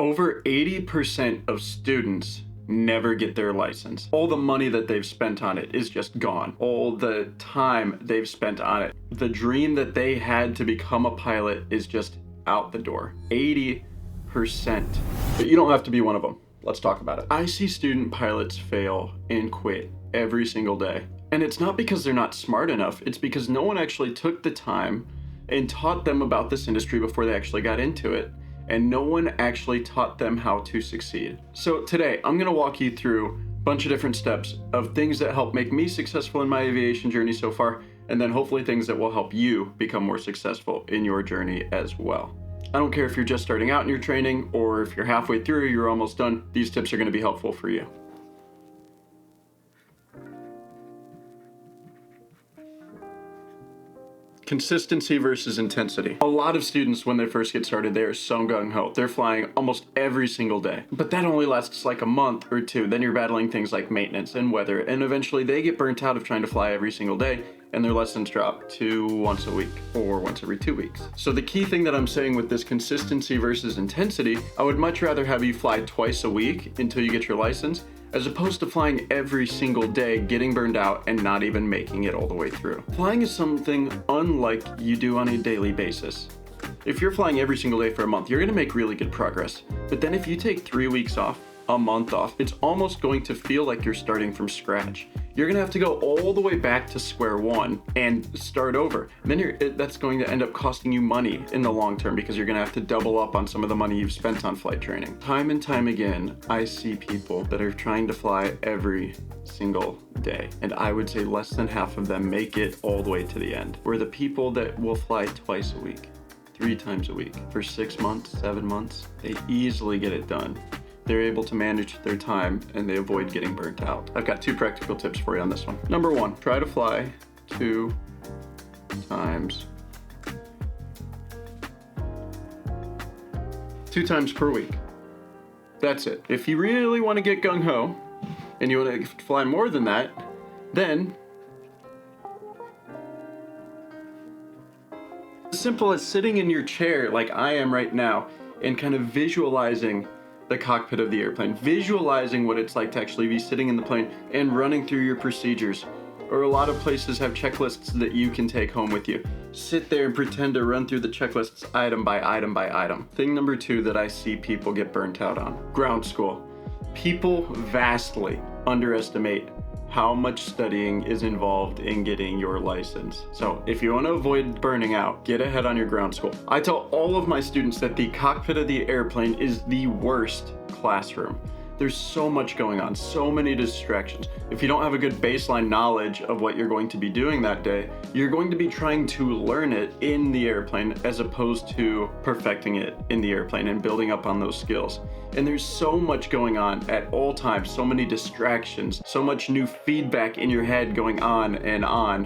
Over 80% of students never get their license. All the money that they've spent on it is just gone. All the time they've spent on it. The dream that they had to become a pilot is just out the door. 80%. But you don't have to be one of them. Let's talk about it. I see student pilots fail and quit every single day. And it's not because they're not smart enough, it's because no one actually took the time and taught them about this industry before they actually got into it. And no one actually taught them how to succeed. So today, I'm gonna walk you through a bunch of different steps of things that help make me successful in my aviation journey so far, and then hopefully things that will help you become more successful in your journey as well. I don't care if you're just starting out in your training or if you're halfway through, you're almost done, these tips are gonna be helpful for you. Consistency versus intensity. A lot of students, when they first get started, they are so gung-ho. They're flying almost every single day. But that only lasts like a month or two. Then you're battling things like maintenance and weather, and eventually they get burnt out of trying to fly every single day, and their lessons drop to once a week or once every 2 weeks. So the key thing that I'm saying with this consistency versus intensity, I would much rather have you fly twice a week until you get your license, as opposed to flying every single day, getting burned out, and not even making it all the way through. Flying is something unlike you do on a daily basis. If you're flying every single day for a month, you're gonna make really good progress. But then if you take 3 weeks off, a month off, it's almost going to feel like you're starting from scratch. You're gonna have to go all the way back to square one and start over. And then that's going to end up costing you money in the long term because you're gonna have to double up on some of the money you've spent on flight training. Time and time again, I see people that are trying to fly every single day. And I would say less than half of them make it all the way to the end. We're the people that will fly twice a week, 3 times a week, for 6 months, 7 months. They easily get it done. They're able to manage their time and they avoid getting burnt out. I've got 2 practical tips for you on this one. Number 1, try to fly 2 times per week. That's it. If you really want to get gung-ho and you want to fly more than that, then as simple as sitting in your chair like I am right now and kind of visualizing the cockpit of the airplane, visualizing what it's like to actually be sitting in the plane and running through your procedures. Or a lot of places have checklists that you can take home with you. Sit there and pretend to run through the checklists item by item by item. Thing number 2 that I see people get burnt out on, ground school. People vastly underestimate how much studying is involved in getting your license. So if you want to avoid burning out, get ahead on your ground school. I tell all of my students that the cockpit of the airplane is the worst classroom. There's so much going on, so many distractions. If you don't have a good baseline knowledge of what you're going to be doing that day, you're going to be trying to learn it in the airplane as opposed to perfecting it in the airplane and building up on those skills. And there's so much going on at all times, so many distractions, so much new feedback in your head going on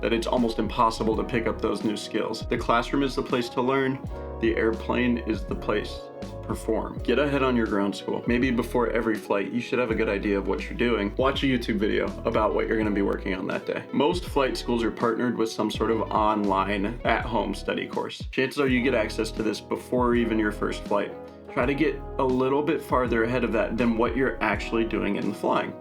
that it's almost impossible to pick up those new skills. The classroom is the place to learn. The airplane is the place to perform. Get ahead on your ground school. Maybe before every flight, you should have a good idea of what you're doing. Watch a YouTube video about what you're gonna be working on that day. Most flight schools are partnered with some sort of online at-home study course. Chances are you get access to this before even your first flight. Try to get a little bit farther ahead of that than what you're actually doing in the flying.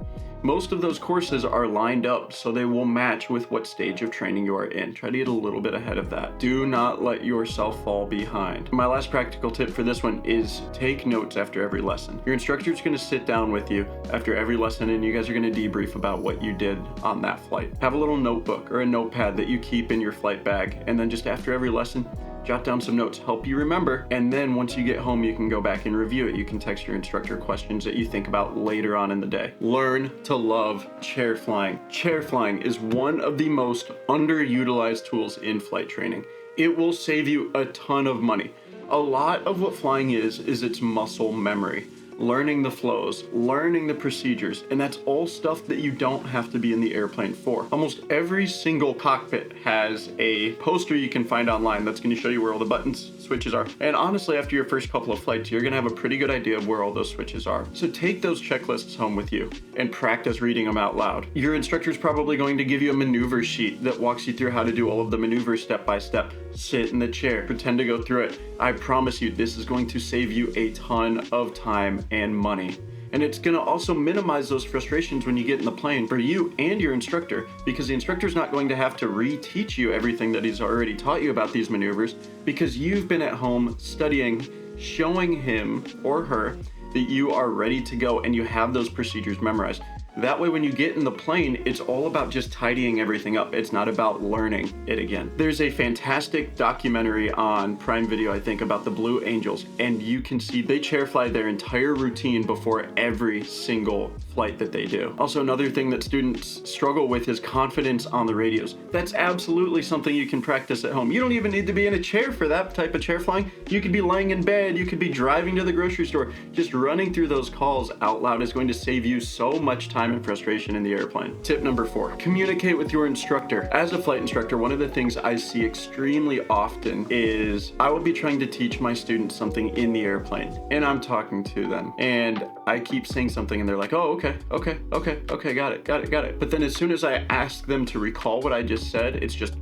Most of those courses are lined up so they will match with what stage of training you are in. Try to get a little bit ahead of that. Do not let yourself fall behind. My last practical tip for this one is take notes after every lesson. Your instructor is going to sit down with you after every lesson and you guys are going to debrief about what you did on that flight. Have a little notebook or a notepad that you keep in your flight bag, and then just after every lesson, jot down some notes, help you remember, and then once you get home, you can go back and review it. You can text your instructor questions that you think about later on in the day. Learn to love chair flying. Chair flying is one of the most underutilized tools in flight training. It will save you a ton of money. A lot of what flying is its muscle memory. Learning the flows, learning the procedures, and that's all stuff that you don't have to be in the airplane for. Almost every single cockpit has a poster you can find online that's going to show you where all the buttons, switches are. And honestly, after your first couple of flights, you're gonna have a pretty good idea of where all those switches are. So take those checklists home with you and practice reading them out loud. Your instructor is probably going to give you a maneuver sheet that walks you through how to do all of the maneuvers step by step. Sit in the chair, pretend to go through it. I promise you, this is going to save you a ton of time and money. And it's gonna also minimize those frustrations when you get in the plane for you and your instructor, because the instructor's not going to have to reteach you everything that he's already taught you about these maneuvers, because you've been at home studying, showing him or her that you are ready to go and you have those procedures memorized. That way, when you get in the plane, it's all about just tidying everything up. It's not about learning it again. There's a fantastic documentary on Prime Video, I think, about the Blue Angels, and you can see they chair fly their entire routine before every single flight that they do. Also, another thing that students struggle with is confidence on the radios. That's absolutely something you can practice at home. You don't even need to be in a chair for that type of chair flying. You could be lying in bed, you could be driving to the grocery store. Just running through those calls out loud is going to save you so much time and frustration in the airplane. Tip number 4, communicate with your instructor. As a flight instructor, one of the things I see extremely often is I will be trying to teach my students something in the airplane, and I'm talking to them, and I keep saying something and they're like, oh, okay, got it. But then as soon as I ask them to recall what I just said, it's just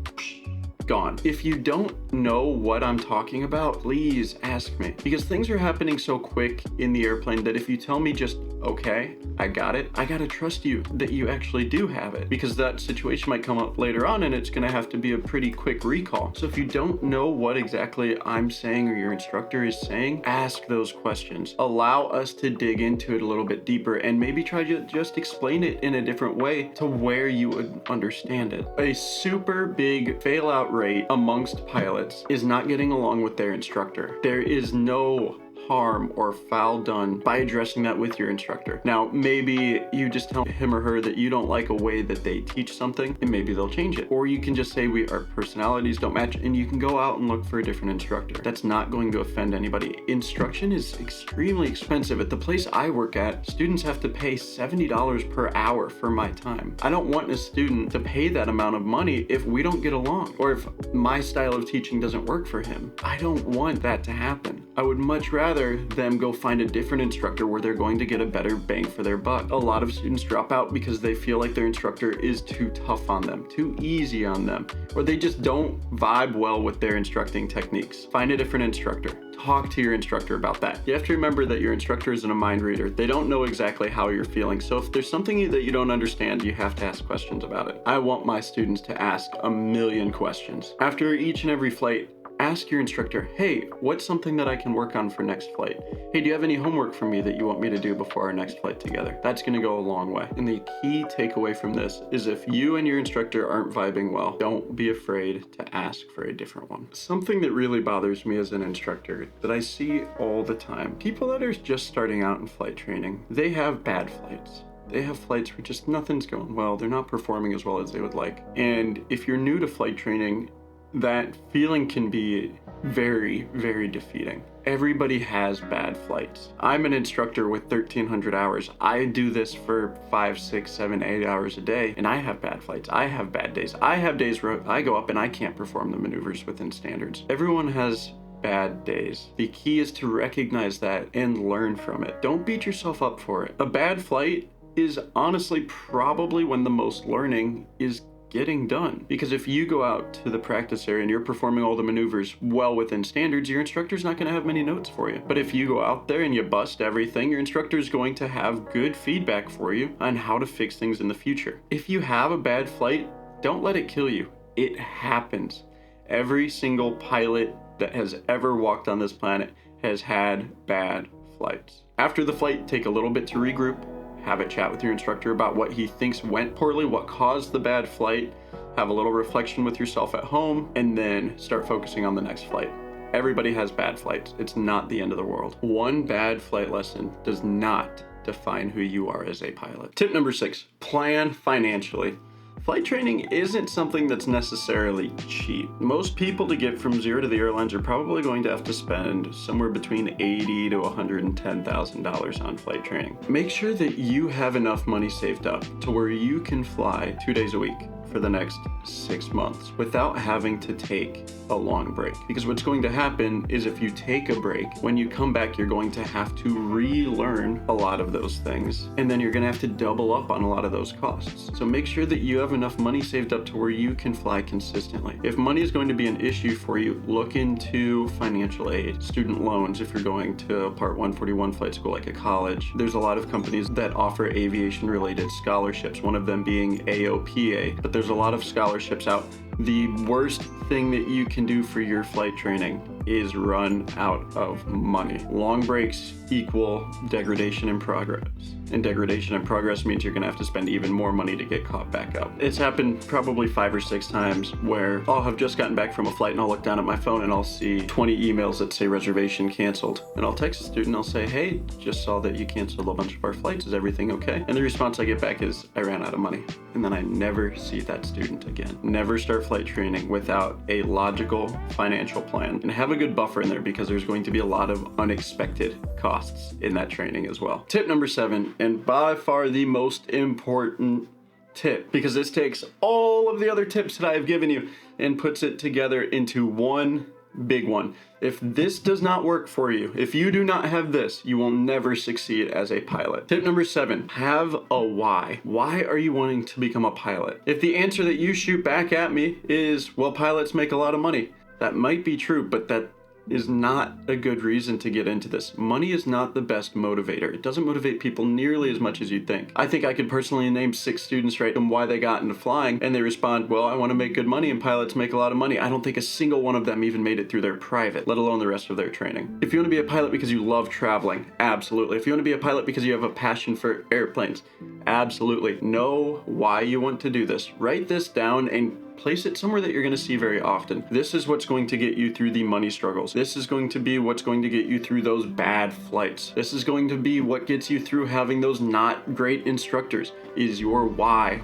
gone. If you don't know what I'm talking about, please ask me, because things are happening so quick in the airplane that if you tell me just, okay, I got it, I gotta trust you that you actually do have it, because that situation might come up later on and it's gonna have to be a pretty quick recall. So if you don't know what exactly I'm saying or your instructor is saying, ask those questions. Allow us to dig into it a little bit deeper and maybe try to just explain it in a different way to where you would understand it. A super big fail out rate amongst pilots is not getting along with their instructor. There is no harm or foul done by addressing that with your instructor. Now, maybe you just tell him or her that you don't like a way that they teach something, and maybe they'll change it. Or you can just say our personalities don't match, and you can go out and look for a different instructor. That's not going to offend anybody. Instruction is extremely expensive. At the place I work at, students have to pay $70 per hour for my time. I don't want a student to pay that amount of money if we don't get along, or if my style of teaching doesn't work for him. I don't want that to happen. I would much rather them go find a different instructor where they're going to get a better bang for their buck. A lot of students drop out because they feel like their instructor is too tough on them, too easy on them, or they just don't vibe well with their instructing techniques. Find a different instructor. Talk to your instructor about that. You have to remember that your instructor isn't a mind reader. They don't know exactly how you're feeling. So if there's something that you don't understand, you have to ask questions about it. I want my students to ask a million questions. After each and every flight, ask your instructor, hey, what's something that I can work on for next flight? Hey, do you have any homework for me that you want me to do before our next flight together? That's gonna go a long way. And the key takeaway from this is if you and your instructor aren't vibing well, don't be afraid to ask for a different one. Something that really bothers me as an instructor that I see all the time, people that are just starting out in flight training, they have bad flights. They have flights where just nothing's going well. They're not performing as well as they would like. And if you're new to flight training, that feeling can be very, very defeating. Everybody has bad flights. I'm an instructor with 1,300 hours. I do this for 5, 6, 7, 8 hours a day, and I have bad flights. I have bad days. I have days where I go up and I can't perform the maneuvers within standards. Everyone has bad days. The key is to recognize that and learn from it. Don't beat yourself up for it. A bad flight is honestly probably when the most learning is getting done. Because if you go out to the practice area and you're performing all the maneuvers well within standards, your instructor's not going to have many notes for you. But if you go out there and you bust everything, your instructor's going to have good feedback for you on how to fix things in the future. If you have a bad flight, don't let it kill you. It happens. Every single pilot that has ever walked on this planet has had bad flights. After the flight, take a little bit to regroup. Have a chat with your instructor about what he thinks went poorly, what caused the bad flight, have a little reflection with yourself at home, and then start focusing on the next flight. Everybody has bad flights. It's not the end of the world. One bad flight lesson does not define who you are as a pilot. Tip number 6, plan financially. Flight training isn't something that's necessarily cheap. Most people to get from zero to the airlines are probably going to have to spend somewhere between $80,000 to $110,000 on flight training. Make sure that you have enough money saved up to where you can fly 2 days a week. for the next 6 months without having to take a long break. Because what's going to happen is if you take a break, when you come back, you're going to have to relearn a lot of those things. And then you're going to have to double up on a lot of those costs. So make sure that you have enough money saved up to where you can fly consistently. If money is going to be an issue for you, look into financial aid, student loans if you're going to a Part 141 flight school like a college. There's a lot of companies that offer aviation related scholarships, one of them being AOPA, but there's a lot of scholarships out. The worst thing that you can do for your flight training is run out of money. Long breaks equal degradation in progress. And degradation in progress means you're gonna have to spend even more money to get caught back up. It's happened probably 5 or 6 times where I'll have just gotten back from a flight and I'll look down at my phone and I'll see 20 emails that say reservation canceled. And I'll text a student and I'll say, hey, just saw that you canceled a bunch of our flights. Is everything okay? And the response I get back is, I ran out of money. And then I never see that student again. Never start flight training without a logical financial plan. And have a good buffer in there because there's going to be a lot of unexpected costs in that training as well. Tip number 7, and by far the most important tip, because this takes all of the other tips that I have given you and puts it together into one big one. If this does not work for you, if you do not have this, you will never succeed as a pilot. Tip number 7, have a why. Why are you wanting to become a pilot? If the answer that you shoot back at me is, well, pilots make a lot of money, that might be true, but that is not a good reason to get into this. Money is not the best motivator. It doesn't motivate people nearly as much as you'd think. I think I could personally name 6 students, right, and why they got into flying, and they respond, well, I want to make good money and pilots make a lot of money. I don't think a single one of them even made it through their private, let alone the rest of their training. If you want to be a pilot because you love traveling, absolutely. If you want to be a pilot because you have a passion for airplanes, absolutely. Know why you want to do this. Write this down and place it somewhere that you're going to see very often. This is what's going to get you through the money struggles. This is going to be what's going to get you through those bad flights. This is going to be what gets you through having those not great instructors, is your why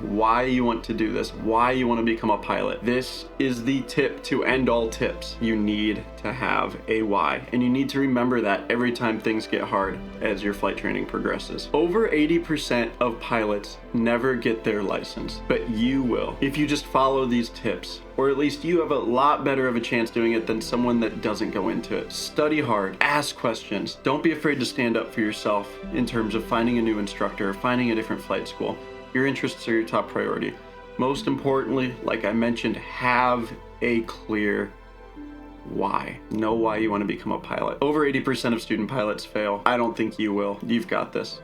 you want to do this, why you want to become a pilot. This is the tip to end all tips. You need to have a why, and you need to remember that every time things get hard as your flight training progresses. Over 80% of pilots never get their license, but you will if you just follow these tips, or at least you have a lot better of a chance doing it than someone that doesn't go into it. Study hard, ask questions. Don't be afraid to stand up for yourself in terms of finding a new instructor or finding a different flight school. Your interests are your top priority. Most importantly, like I mentioned, have a clear why. Know why you want to become a pilot. Over 80% of student pilots fail. I don't think you will. You've got this.